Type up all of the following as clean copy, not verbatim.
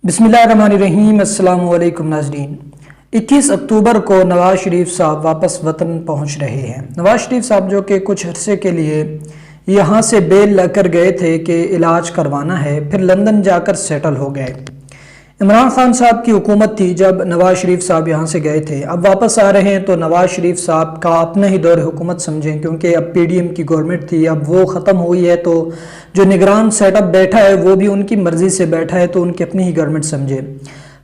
बिस्मिल्लाहिर्रहमानिर्रहीम। अस्सलामु अलैकुम नाज़रीन। 21 अक्टूबर को नवाज़ शरीफ साहब वापस वतन पहुंच रहे हैं। नवाज़ शरीफ साहब जो कि कुछ अरसे के लिए यहां से बेल लेकर गए थे कि इलाज करवाना है, फिर लंदन जाकर सेटल हो गए। इमरान खान साहब की हुकूमत थी जब नवाज़ शरीफ साहब यहाँ से गए थे। अब वापस आ रहे हैं तो नवाज़ शरीफ साहब का अपना ही दौर हुकूमत समझें, क्योंकि अब पीडीएम की गवर्नमेंट थी, अब वो ख़त्म हुई है। तो जो निगरान सेटअप बैठा है वो भी उनकी मर्ज़ी से बैठा है, तो उनकी अपनी ही गवर्नमेंट समझे।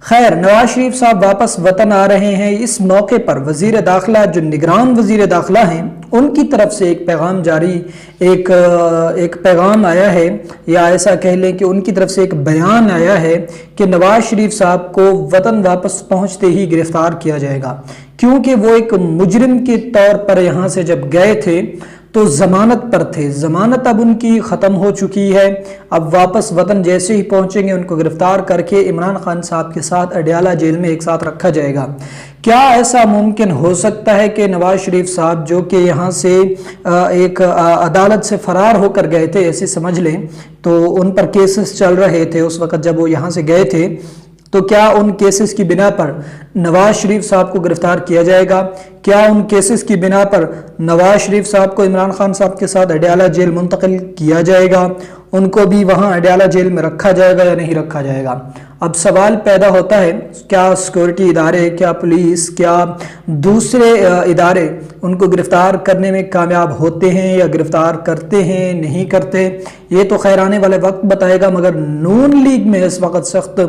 खैर, नवाज शरीफ साहब वापस वतन आ रहे हैं। इस मौके पर वज़ीर दाखिला, जो निगरान वज़ीर दाखिला हैं, उनकी तरफ से एक पैगाम जारी एक पैगाम आया है, या ऐसा कह लें कि उनकी तरफ से एक बयान आया है कि नवाज शरीफ साहब को वतन वापस पहुंचते ही गिरफ्तार किया जाएगा, क्योंकि वो एक मुजरिम के तौर पर यहाँ से जब गए थे तो ज़मानत पर थे। ज़मानत अब उनकी ख़त्म हो चुकी है। अब वापस वतन जैसे ही पहुंचेंगे उनको गिरफ्तार करके इमरान खान साहब के साथ अडयाला जेल में एक साथ रखा जाएगा। क्या ऐसा मुमकिन हो सकता है कि नवाज शरीफ साहब जो कि यहाँ से एक अदालत से फरार होकर गए थे, ऐसे समझ लें, तो उन पर केसेस चल रहे थे उस वक़्त जब वो यहाँ से गए थे, तो क्या उन केसेस की बिना पर नवाज शरीफ साहब को गिरफ्तार किया जाएगा? क्या उन केसेस की बिना पर नवाज शरीफ साहब को इमरान खान साहब के साथ अडयाला जेल मुंतकिल किया जाएगा? उनको भी वहां अडयाला जेल में रखा जाएगा या नहीं रखा जाएगा? अब सवाल पैदा होता है, क्या सिक्योरिटी इदारे, क्या पुलिस, क्या दूसरे इदारे उनको गिरफ्तार करने में कामयाब होते हैं या गिरफ्तार करते हैं, नहीं करते? ये तो खैर आने वाले वक्त बताएगा। मगर नून लीग में इस वक्त सख्त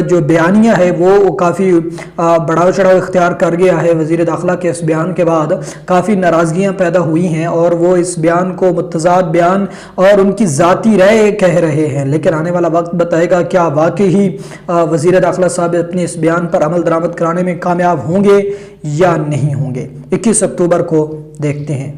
जो बयानिया है वो काफ़ी बढ़ाव चढ़ाव इख्तियार कर गया है। वज़ीर दाखिला के इस बयान के बाद काफ़ी नाराज़गियाँ पैदा हुई हैं और वो इस बयान को मुतज़ाद बयान और उनकी ज़ाती राय कह रहे हैं। लेकिन आने वाला वक्त बताएगा क्या वाकई ही वज़ीर दाखिला साहब अपने इस बयान पर अमल दरामद कराने में कामयाब होंगे या नहीं होंगे। 21 अक्टूबर को देखते हैं।